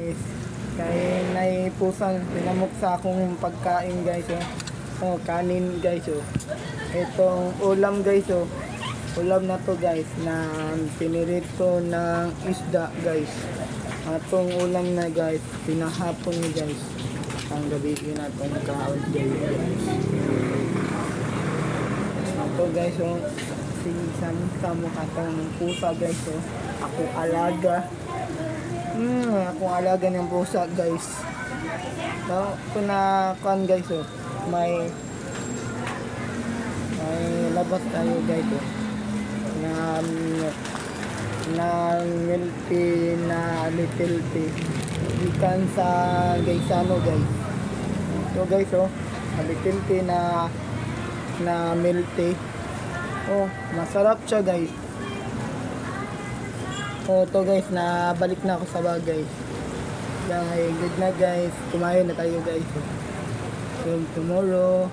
guys. Kaya naipusang pinamok sa akong pagkain guys. Oh, kanin guys. Oh. Itong ulam guys. Oh. Ulam na to guys na pinirito ng isda guys. Atong ulam na guys, pinahapon ni guys. Ang gabi na itong kaon guys. Ito guys, oh, si Samsam katong pusa guys. Oh. Ako alaga. Akong alaga ng pusa guys. So, ito na kan guys. Oh. May labas tayo guys. Oh. Na milky na little pig ikan sa Gaisano guys. So guys, oh, little pig na milky. Oh, masarap siya guys. Oh, to guys, na balik na ako sa bagay. Good na guys, kumain na tayo guys. So tomorrow